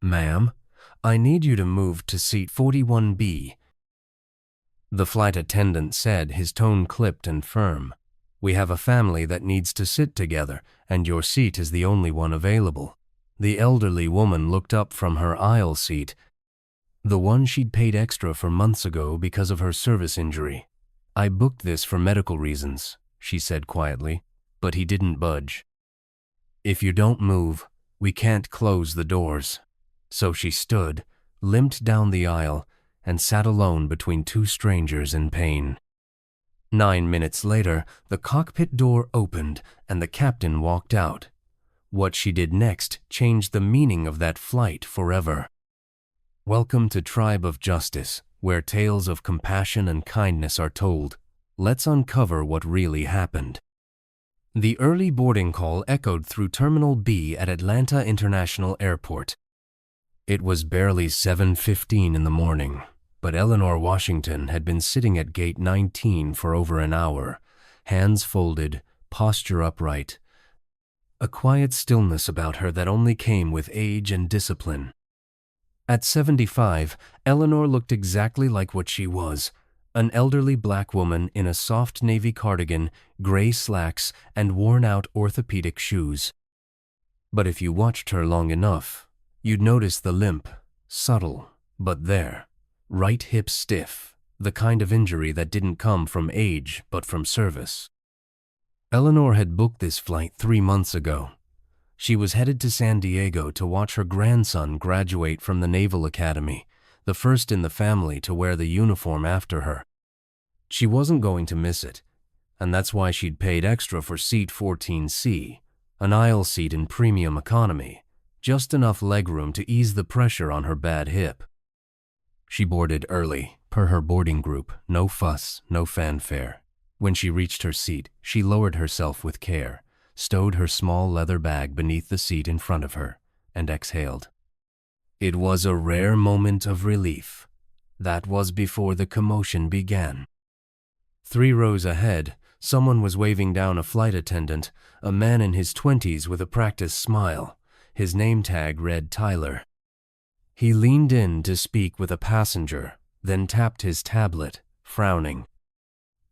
Ma'am, I need you to move to seat 41B. The flight attendant said, his tone clipped and firm. We have a family that needs to sit together, and your seat is the only one available. The elderly woman looked up from her aisle seat, the one she'd paid extra for months ago because of her service injury. I booked this for medical reasons, she said quietly, but he didn't budge. If you don't move, we can't close the doors. So she stood, limped down the aisle, and sat alone between two strangers in pain. 9 minutes later, the cockpit door opened and the captain walked out. What she did next changed the meaning of that flight forever. Welcome to Tribe of Justice, where tales of compassion and kindness are told. Let's uncover what really happened. The early boarding call echoed through Terminal B at Atlanta International Airport. It was barely 7:15 in the morning, but Eleanor Washington had been sitting at gate 19 for over an hour, hands folded, posture upright, a quiet stillness about her that only came with age and discipline. At 75, Eleanor looked exactly like what she was, an elderly black woman in a soft navy cardigan, gray slacks, and worn-out orthopedic shoes. But if you watched her long enough, you'd notice the limp, subtle, but there, right hip stiff, the kind of injury that didn't come from age but from service. Eleanor had booked this flight 3 months ago. She was headed to San Diego to watch her grandson graduate from the Naval Academy, the first in the family to wear the uniform after her. She wasn't going to miss it, and that's why she'd paid extra for seat 14C, an aisle seat in premium economy, just enough legroom to ease the pressure on her bad hip. She boarded early, per her boarding group, no fuss, no fanfare. When she reached her seat, she lowered herself with care, stowed her small leather bag beneath the seat in front of her, and exhaled. It was a rare moment of relief. That was before the commotion began. 3 rows ahead, someone was waving down a flight attendant, a man in his 20s with a practiced smile. His name tag read Tyler. He leaned in to speak with a passenger, then tapped his tablet, frowning.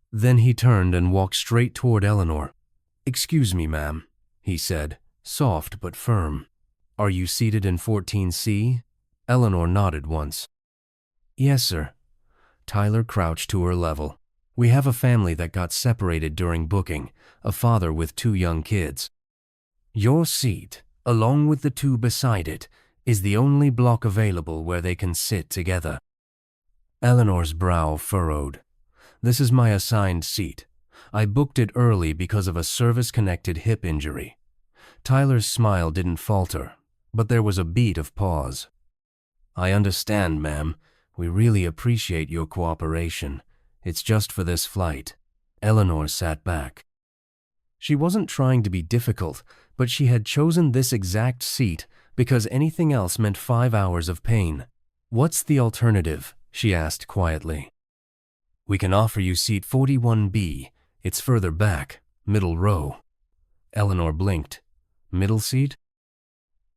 Then he turned and walked straight toward Eleanor. "Excuse me, ma'am," he said, soft but firm. "Are you seated in 14C? Eleanor nodded once. "Yes, sir." Tyler crouched to her level. "We have a family that got separated during booking, a father with 2 young kids. Your seat, along with the 2 beside it, is the only block available where they can sit together." Eleanor's brow furrowed. "This is my assigned seat. I booked it early because of a service-connected hip injury." Tyler's smile didn't falter, but there was a beat of pause. "I understand, ma'am. We really appreciate your cooperation. It's just for this flight." Eleanor sat back. She wasn't trying to be difficult, but she had chosen this exact seat because anything else meant 5 hours of pain. "What's the alternative?" she asked quietly. "We can offer you seat 41B. It's further back, middle row." Eleanor blinked. "Middle seat?"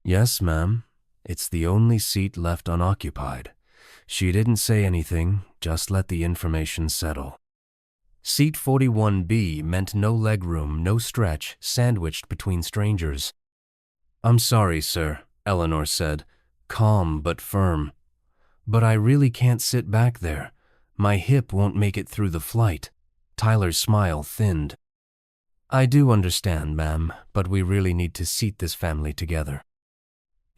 "Yes, ma'am. It's the only seat left unoccupied." She didn't say anything, just let the information settle. Seat 41B meant no legroom, no stretch, sandwiched between strangers. "I'm sorry, sir," Eleanor said, calm but firm. "But I really can't sit back there. My hip won't make it through the flight." Tyler's smile thinned. "I do understand, ma'am, but we really need to seat this family together.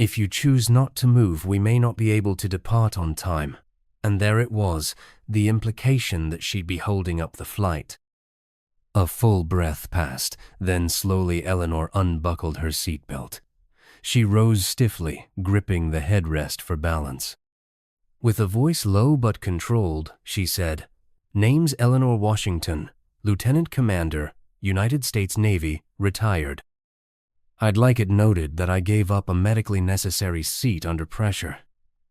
If you choose not to move, we may not be able to depart on time." And there it was, the implication that she'd be holding up the flight. A full breath passed, then slowly Eleanor unbuckled her seatbelt. She rose stiffly, gripping the headrest for balance. With a voice low but controlled, she said, "Name's Eleanor Washington, Lieutenant Commander, United States Navy, retired. I'd like it noted that I gave up a medically necessary seat under pressure."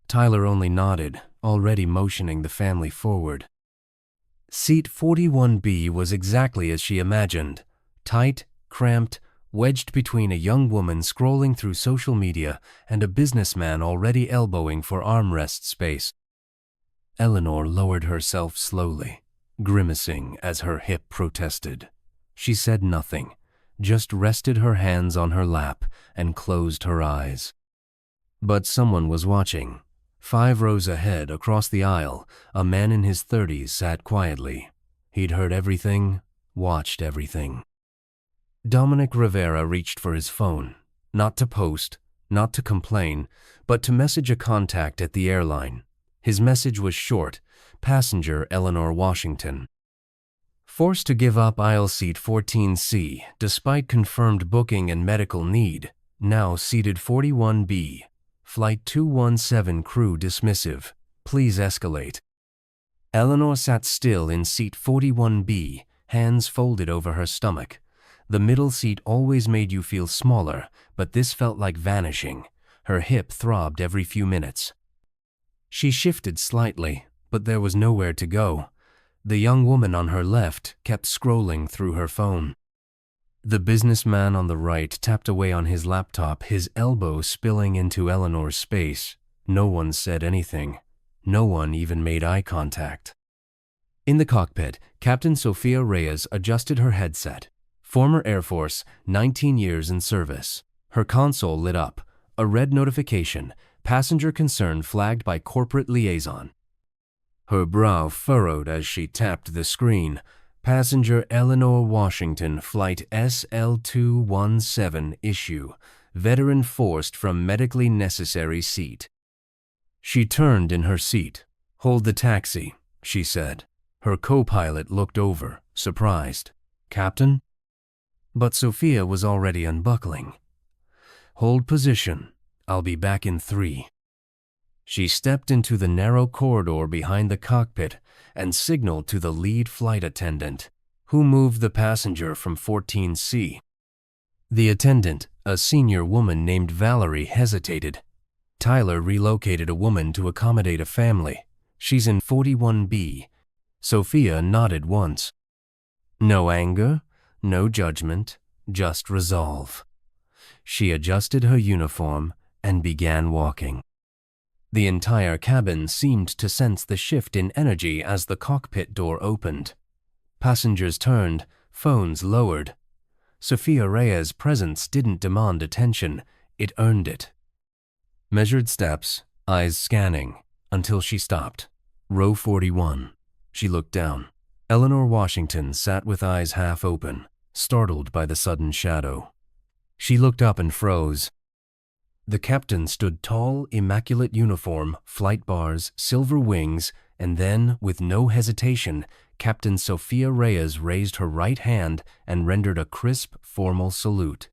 Tyler only nodded, already motioning the family forward. Seat 41B was exactly as she imagined, tight, cramped, wedged between a young woman scrolling through social media and a businessman already elbowing for armrest space. Eleanor lowered herself slowly, grimacing as her hip protested. She said nothing, just rested her hands on her lap and closed her eyes. But someone was watching. 5 rows ahead, across the aisle, a man in his 30s sat quietly. He'd heard everything, watched everything. Dominic Rivera reached for his phone, not to post, not to complain, but to message a contact at the airline. His message was short: passenger Eleanor Washington. Forced to give up aisle seat 14C despite confirmed booking and medical need, now seated 41B. Flight 217 crew dismissive. Please escalate. Eleanor sat still in seat 41B, hands folded over her stomach. The middle seat always made you feel smaller, but this felt like vanishing. Her hip throbbed every few minutes. She shifted slightly, but there was nowhere to go. The young woman on her left kept scrolling through her phone. The businessman on the right tapped away on his laptop, his elbow spilling into Eleanor's space. No one said anything. No one even made eye contact. In the cockpit, Captain Sophia Reyes adjusted her headset. Former Air Force, 19 years in service. Her console lit up. A red notification, passenger concern flagged by corporate liaison. Her brow furrowed as she tapped the screen. Passenger Eleanor Washington, flight SL217 issue. Veteran forced from medically necessary seat. She turned in her seat. Hold the taxi, she said. Her co-pilot looked over, surprised. Captain? But Sophia was already unbuckling. Hold position. I'll be back in 3. She stepped into the narrow corridor behind the cockpit and signaled to the lead flight attendant, who moved the passenger from 14C. The attendant, a senior woman named Valerie, hesitated. Tyler relocated a woman to accommodate a family. She's in 41B. Sophia nodded once. No anger, no judgment, just resolve. She adjusted her uniform and began walking. The entire cabin seemed to sense the shift in energy as the cockpit door opened. Passengers turned, phones lowered. Sophia Reyes' presence didn't demand attention, it earned it. Measured steps, eyes scanning, until she stopped. Row 41. She looked down. Eleanor Washington sat with eyes half open, startled by the sudden shadow. She looked up and froze. The captain stood tall, immaculate uniform, flight bars, silver wings, and then, with no hesitation, Captain Sophia Reyes raised her right hand and rendered a crisp, formal salute.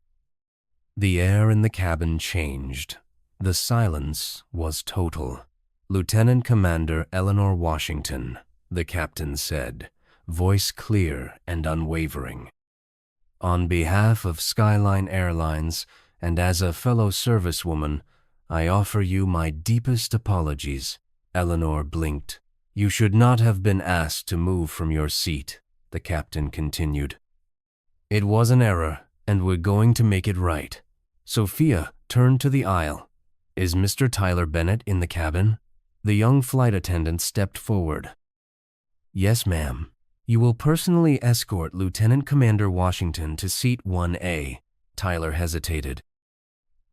The air in the cabin changed. The silence was total. Lieutenant Commander Eleanor Washington, the captain said, voice clear and unwavering. On behalf of Skyline Airlines, and as a fellow servicewoman, I offer you my deepest apologies. Eleanor blinked. You should not have been asked to move from your seat, the captain continued. It was an error, and we're going to make it right. Sophia turned to the aisle. Is Mr. Tyler Bennett in the cabin? The young flight attendant stepped forward. Yes, ma'am. You will personally escort Lieutenant Commander Washington to seat 1A. Tyler hesitated.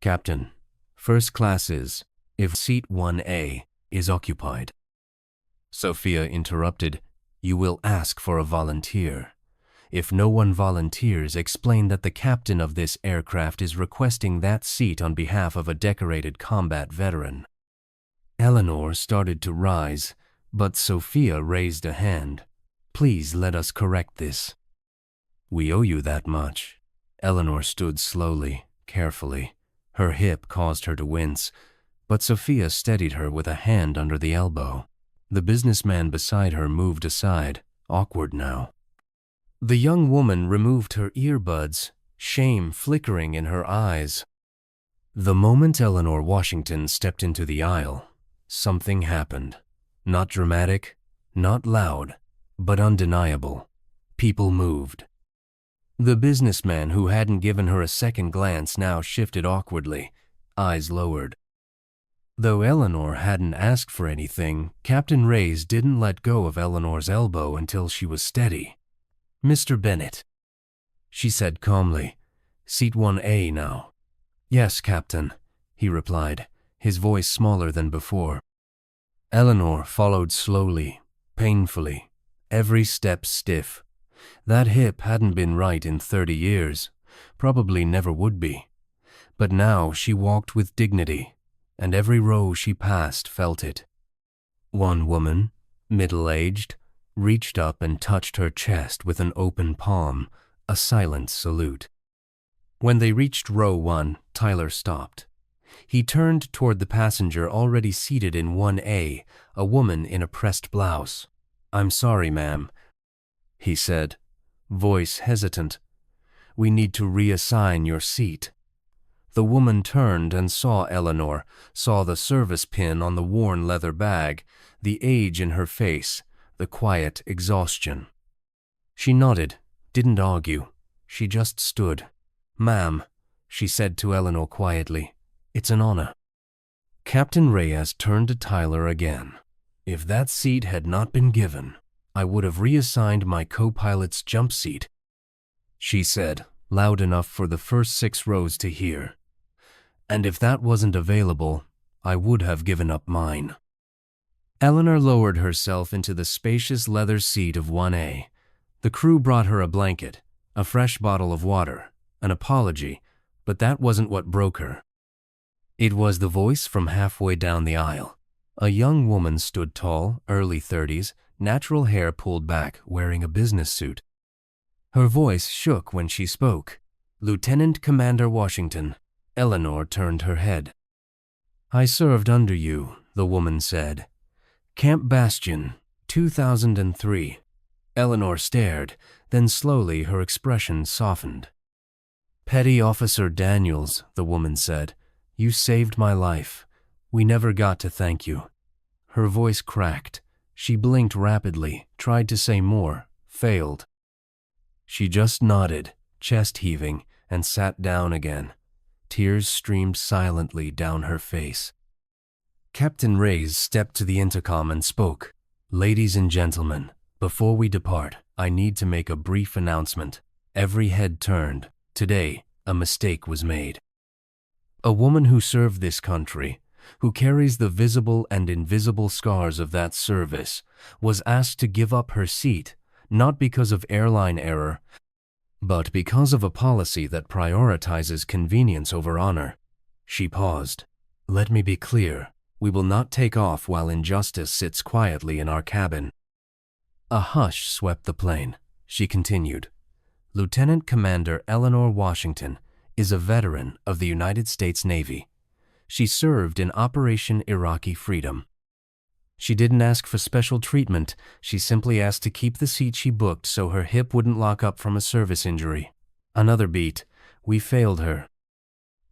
Captain, first class is, if seat 1A is occupied. Sophia interrupted. You will ask for a volunteer. If no one volunteers, explain that the captain of this aircraft is requesting that seat on behalf of a decorated combat veteran. Eleanor started to rise, but Sophia raised a hand. Please let us correct this. We owe you that much. Eleanor stood slowly, carefully. Her hip caused her to wince, but Sophia steadied her with a hand under the elbow. The businessman beside her moved aside, awkward now. The young woman removed her earbuds, shame flickering in her eyes. The moment Eleanor Washington stepped into the aisle, something happened. Not dramatic, not loud, but undeniable. People moved. The businessman who hadn't given her a second glance now shifted awkwardly, eyes lowered. Though Eleanor hadn't asked for anything, Captain Reyes didn't let go of Eleanor's elbow until she was steady. "Mr. Bennett," she said calmly. "Seat 1A now." "Yes, Captain," he replied, his voice smaller than before. Eleanor followed slowly, painfully, every step stiff. That hip hadn't been right in 30 years, probably never would be. But now she walked with dignity, and every row she passed felt it. One woman, middle-aged, reached up and touched her chest with an open palm, a silent salute. When they reached row 1, Tyler stopped. He turned toward the passenger already seated in 1A, a woman in a pressed blouse. "I'm sorry, ma'am," he said, voice hesitant. "We need to reassign your seat." The woman turned and saw Eleanor, saw the service pin on the worn leather bag, the age in her face, the quiet exhaustion. She nodded, didn't argue. She just stood. "Ma'am," she said to Eleanor quietly, "it's an honor." Captain Reyes turned to Tyler again. "If that seat had not been given, I would have reassigned my co-pilot's jump seat," she said, loud enough for the first 6 rows to hear. "And if that wasn't available, I would have given up mine." Eleanor lowered herself into the spacious leather seat of 1A. The crew brought her a blanket, a fresh bottle of water, an apology, but that wasn't what broke her. It was the voice from halfway down the aisle. A young woman stood tall, early 30s, natural hair pulled back, wearing a business suit. Her voice shook when she spoke. "Lieutenant Commander Washington." Eleanor turned her head. "I served under you," the woman said. "Camp Bastion, 2003. Eleanor stared, then slowly her expression softened. "Petty Officer Daniels," the woman said, "you saved my life. We never got to thank you." Her voice cracked. She blinked rapidly, tried to say more, failed. She just nodded, chest heaving, and sat down again. Tears streamed silently down her face. Captain Reyes stepped to the intercom and spoke. "Ladies and gentlemen, before we depart, I need to make a brief announcement." Every head turned. Today, a mistake was made. A woman who served this country, who carries the visible and invisible scars of that service, was asked to give up her seat, not because of airline error, but because of a policy that prioritizes convenience over honor. She paused. "Let me be clear. We will not take off while injustice sits quietly in our cabin." A hush swept the plane. She continued. "Lieutenant Commander Eleanor Washington is a veteran of the United States Navy. She served in Operation Iraqi Freedom. She didn't ask for special treatment. She simply asked to keep the seat she booked so her hip wouldn't lock up from a service injury. Another beat. We failed her.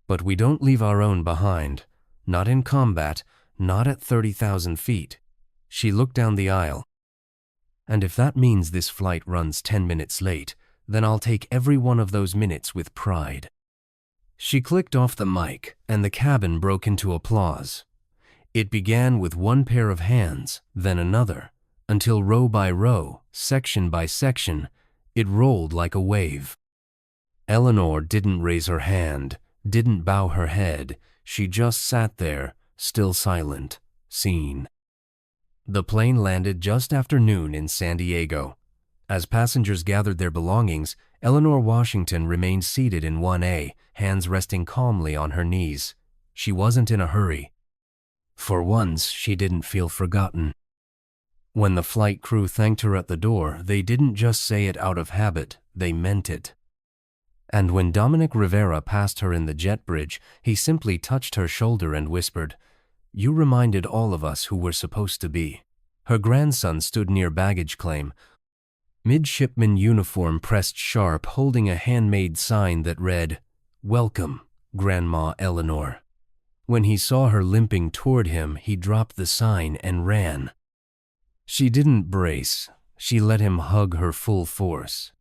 But we don't leave our own behind. Not in combat, not at 30,000 feet. She looked down the aisle. And if that means this flight runs 10 minutes late, then I'll take every one of those minutes with pride." She clicked off the mic, and the cabin broke into applause. It began with one pair of hands, then another, until row by row, section by section, it rolled like a wave. Eleanor didn't raise her hand, didn't bow her head. She just sat there, still silent, seen. The plane landed just after noon in San Diego. As passengers gathered their belongings, Eleanor Washington remained seated in 1A, hands resting calmly on her knees. She wasn't in a hurry. For once, she didn't feel forgotten. When the flight crew thanked her at the door, they didn't just say it out of habit, they meant it. And when Dominic Rivera passed her in the jet bridge, he simply touched her shoulder and whispered, "You reminded all of us who we're supposed to be." Her grandson stood near baggage claim, midshipman uniform pressed sharp, holding a handmade sign that read, "Welcome, Grandma Eleanor." When he saw her limping toward him, he dropped the sign and ran. She didn't brace. She let him hug her full force.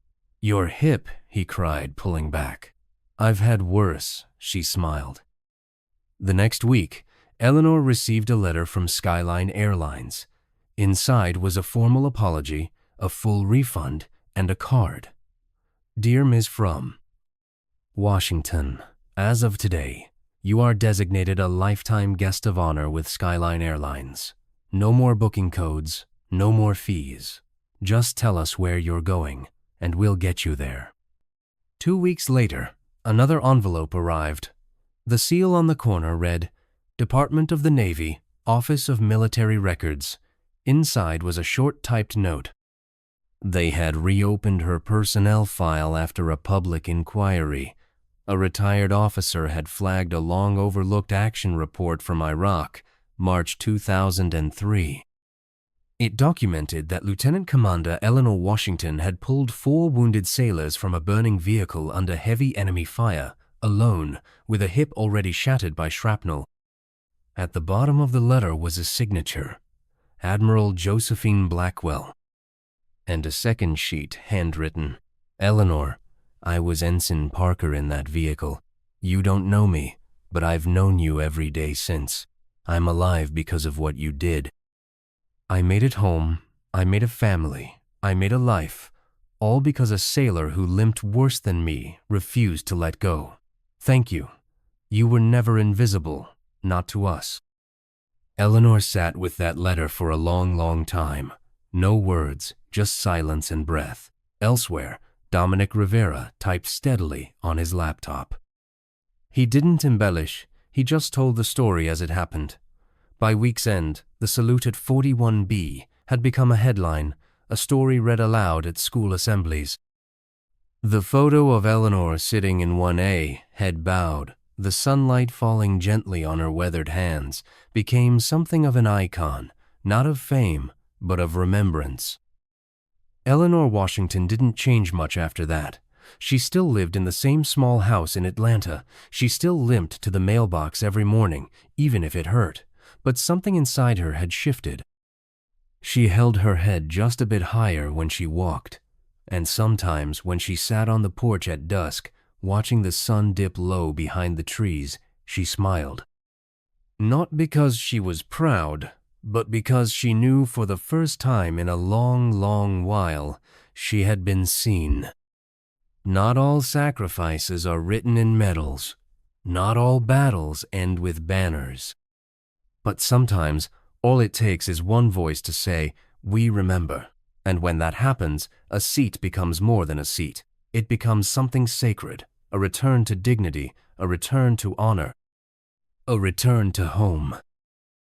Your hip, he cried, pulling back. I've had worse, she smiled. The next week, Eleanor received a letter from Skyline Airlines. Inside was a formal apology, a full refund, and a card. Dear Ms. From Washington, as of today, you are designated a lifetime guest of honor with Skyline Airlines. No more booking codes, no more fees. Just tell us where you're going, and we'll get you there. 2 weeks later, another envelope arrived. The seal on the corner read, Department of the Navy, Office of Military Records. Inside was a short typed note. They had reopened her personnel file after a public inquiry. A retired officer had flagged a long overlooked action report from Iraq, March 2003. It documented that Lieutenant Commander Eleanor Washington had pulled 4 wounded sailors from a burning vehicle under heavy enemy fire, alone, with a hip already shattered by shrapnel. At the bottom of the letter was a signature, Admiral Josephine Blackwell, and a second sheet, handwritten, Eleanor, I was Ensign Parker in that vehicle. You don't know me, but I've known you every day since. I'm alive because of what you did. I made it home, I made a family, I made a life, all because a sailor who limped worse than me refused to let go. Thank you. You were never invisible, not to us. Eleanor sat with that letter for a long, long time. No words, just silence and breath. Elsewhere, Dominic Rivera typed steadily on his laptop. He didn't embellish, he just told the story as it happened. By week's end, the salute at 41B had become a headline, a story read aloud at school assemblies. The photo of Eleanor sitting in 1A, head bowed, the sunlight falling gently on her weathered hands, became something of an icon, not of fame, but of remembrance. Eleanor Washington didn't change much after that. She still lived in the same small house in Atlanta. She still limped to the mailbox every morning, even if it hurt. But something inside her had shifted. She held her head just a bit higher when she walked, and sometimes when she sat on the porch at dusk, watching the sun dip low behind the trees, she smiled. Not because she was proud, but because she knew for the first time in a long, long while she had been seen. Not all sacrifices are written in medals. Not all battles end with banners. But sometimes, all it takes is one voice to say, "We remember." And when that happens, a seat becomes more than a seat. It becomes something sacred, a return to dignity, a return to honor, a return to home.